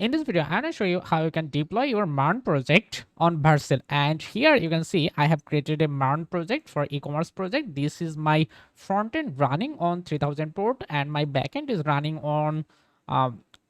In this video, I'm going to show you how you can deploy your MERN project on Vercel. And here you can see I have created a MERN project for e-commerce project. This is my front end running on 3000 port and my backend is running on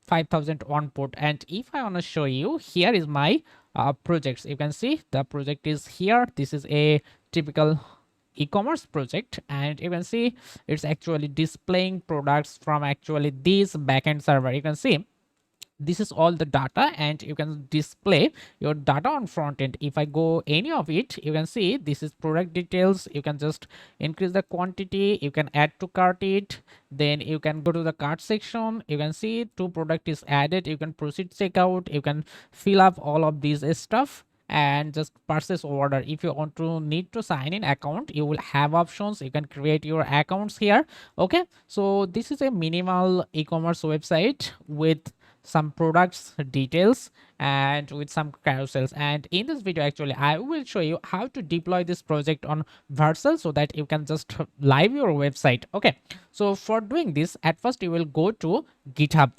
5001 port. And if I want to show you, here is my projects. You can see the project is here. This is a typical e-commerce project, and you can see it's actually displaying products from actually this backend server. You can see this is all the data and you can display your data on front end. If I go any of it, you can see this is product details. You can just increase the quantity, you can add to cart it, then you can go to the cart section. You can see two product is added, you can proceed checkout, you can fill up all of these stuff and just purchase order. If you want to need to sign in account, you will have options. You can create your accounts here. Okay, so this is a minimal e-commerce website with some products details and with some carousels. And in this video actually I will show you how to deploy this project on Vercel so that you can just live your website. Okay, so for doing this, at first you will go to GitHub.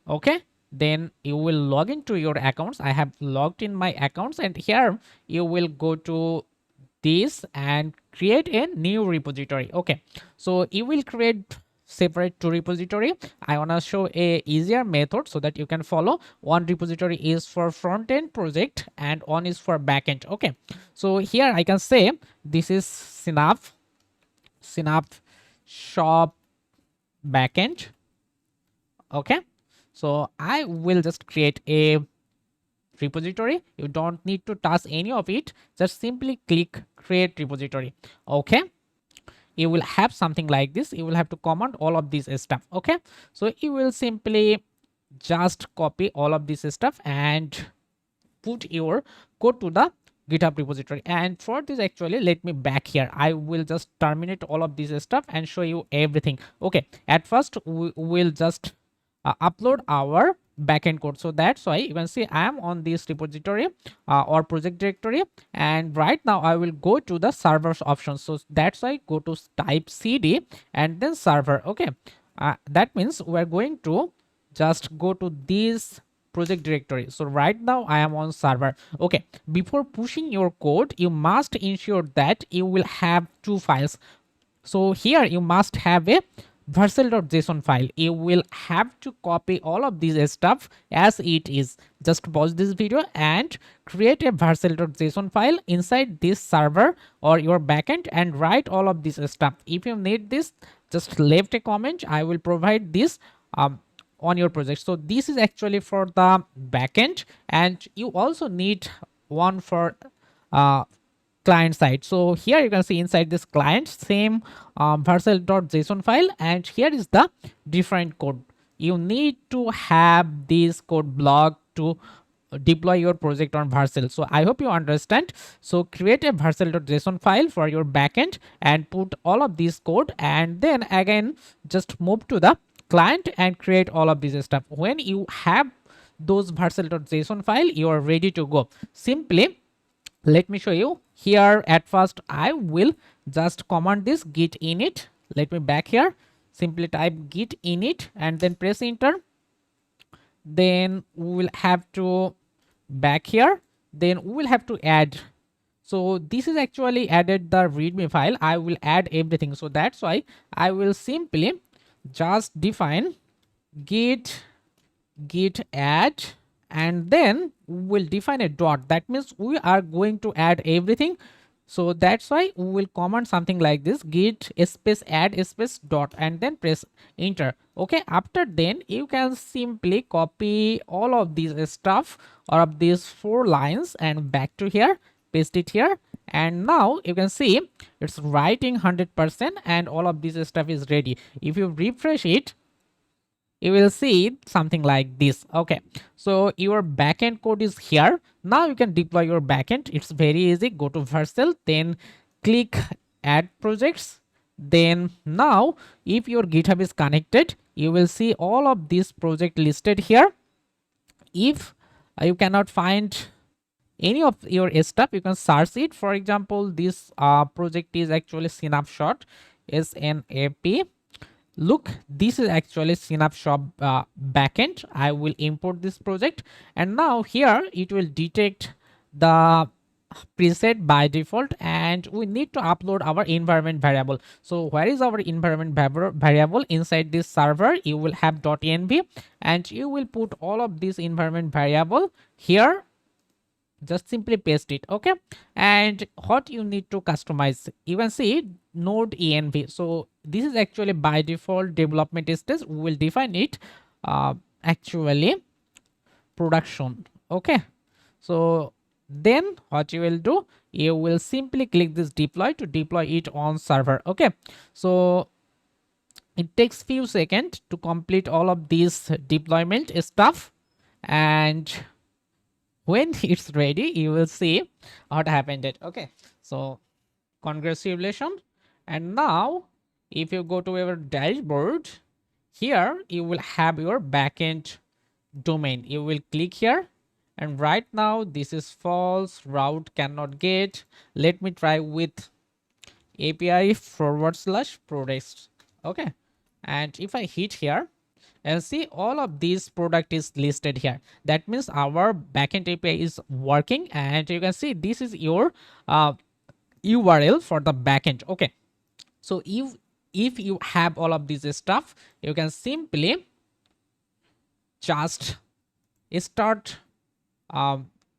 Okay, then you will log into your accounts. I have logged in my accounts, and here you will go to this and create a new repository. Okay, so you will create separate two repository. I want to show a easier method so that you can follow. One repository is for front end project and one is for backend. Okay, so here I can say this is Synap shop backend. Okay, so I will just create a repository. You don't need to touch any of it, just simply click create repository. Okay, you will have something like this. You will have to comment all of this stuff. Okay, so you will simply just copy all of this stuff and put your code to the GitHub repository. And for this actually, let me back here. I will just terminate all of this stuff and show you everything. Okay, at first we will just upload our backend code. So that's why you can see I am on this repository or project directory, and right now I will go to the servers option. So that's why go to type cd and then server. Okay, that means we're going to just go to this project directory. So right now I am on server. Okay, before pushing your code, you must ensure that you will have two files. So here you must have a vercel.json file. You will have to copy all of this stuff as it is. Just pause this video and create a vercel.json file inside this server or your backend and write all of this stuff. If you need this, just leave a comment. I will provide this on your project. So this is actually for the backend, and you also need one for client side. So here you can see inside this client same vercel.json file, and here is the different code. You need to have this code block to deploy your project on Vercel. So I hope you understand. So create a vercel.json file for your backend and put all of this code, and then again just move to the client and create all of this stuff. When you have those vercel.json file, you are ready to go. Simply let me show you. Here at first I will just command this git init. Let me back here, simply type git init and then press enter. Then we will have to back here, then we will have to add. So this is actually added the readme file. I will add everything, so that's why I will simply just define git add, and then we'll define a dot. That means we are going to add everything. So that's why we will comment something like this, git space add space dot, and then press enter. Okay, after then you can simply copy all of these stuff or of these 4 lines and back to here, paste it here, and now you can see it's writing 100% and all of this stuff is ready. If you refresh it, you will see something like this. Okay, so your backend code is here. Now you can deploy your backend. It's very easy. Go to Vercel, then click add projects. Then now if your GitHub is connected, you will see all of this project listed here. If you cannot find any of your stuff, you can search it. For example, this project is actually snapshot, SNAP, Look, this is actually Synapse Shop backend. I will import this project, and now here it will detect the preset by default, and we need to upload our environment variable. So where is our environment variable? Inside this server you will have .env, and you will put all of this environment variable here. Just simply paste it. Okay, and what you need to customize, you can see node env. So this is actually by default development stage. We will define it actually production. Okay, so then what you will do, you will simply click this deploy to deploy it on server. Okay, so it takes few seconds to complete all of this deployment stuff, and when it's ready you will see what happened it. Okay, so congratulations. And now if you go to your dashboard, here you will have your backend domain. You will click here, and right now this is false, route cannot get. Let me try with API / products. Okay, and if I hit here and see all of these product is listed here, that means our backend API is working, and you can see this is your URL for the backend. Okay, so if you have all of this stuff, you can simply just start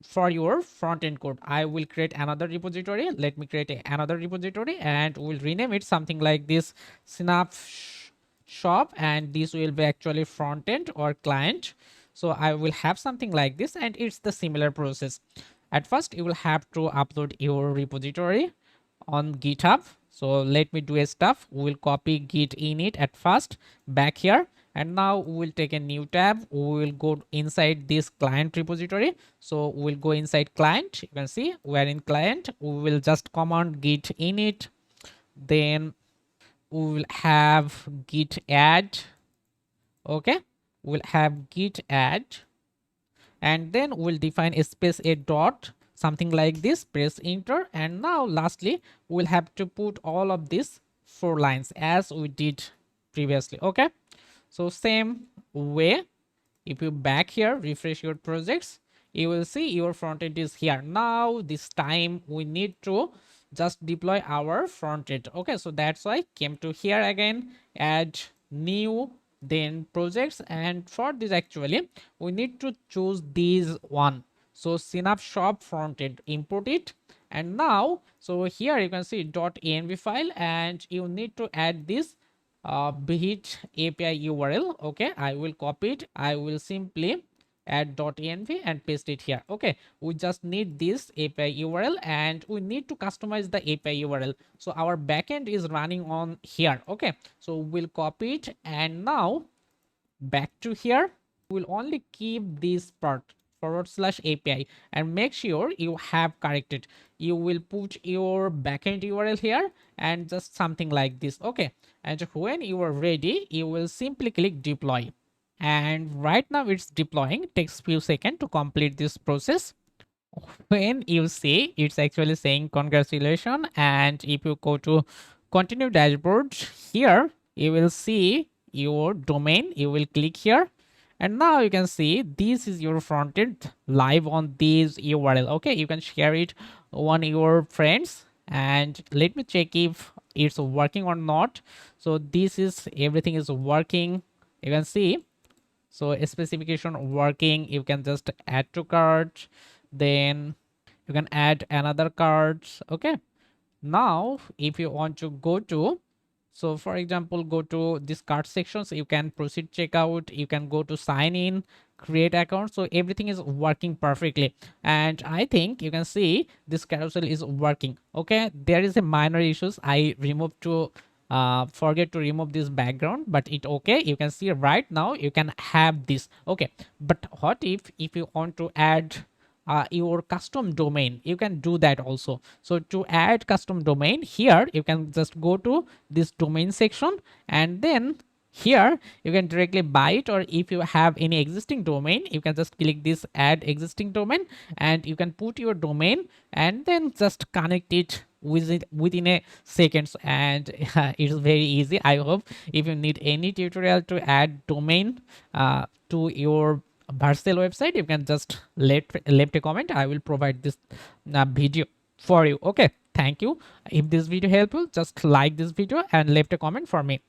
for your front end code. I will create another repository. Let me create another repository, and we'll rename it something like this Synapse Shop, and this will be actually front end or client. So I will have something like this, and it's the similar process. At first you will have to upload your repository on GitHub. So let me do a stuff. We will copy git init at first back here, and now we will take a new tab. We will go inside this client repository. So we'll go inside client. You can see we're in client. We will just command git init, then we will have git add. Okay, we'll have git add, and then we'll define a space a dot something like this, press enter, and now lastly we'll have to put all of these 4 lines as we did previously. Okay, so same way, if you back here refresh your projects, you will see your front end is here. Now this time we need to just deploy our front end. Okay, so that's why came to here again, add new, then projects, and for this actually we need to choose these one. So Synapse Shop frontend, import it, and now so here you can see .env file, and you need to add this bit API URL. Okay, I will copy it. I will simply add .env and paste it here. Okay, we just need this API URL, and we need to customize the API URL. So our backend is running on here. Okay, so we'll copy it, and now back to here we'll only keep this part / API, and make sure you have corrected. You will put your backend URL here and just something like this. Okay, and when you are ready you will simply click deploy, and right now it's deploying. It takes few seconds to complete this process. When you see, it's actually saying congratulations, and if you go to continue dashboard, here you will see your domain. You will click here, and now you can see this is your front end live on this URL. Okay, you can share it on your friends, and let me check if it's working or not. So this is everything is working. You can see, so a specification working. You can just add to cart, then you can add another cards. Okay, now if you want to go to, so for example go to this card section, so you can proceed checkout, you can go to sign in, create account. So everything is working perfectly, and I think you can see this carousel is working. Okay, there is a minor issues. I removed to forget to remove this background, but it okay. You can see right now you can have this. Okay, but what if you want to add your custom domain, you can do that also. So to add custom domain, here you can just go to this domain section, and then here you can directly buy it, or if you have any existing domain, you can just click this add existing domain, and you can put your domain and then just connect it within a seconds, and it is very easy. I hope if you need any tutorial to add domain to your vercel website, you can just left a comment. I will provide this video for you. Okay, thank you. If this video helpful, just like this video and left a comment for me.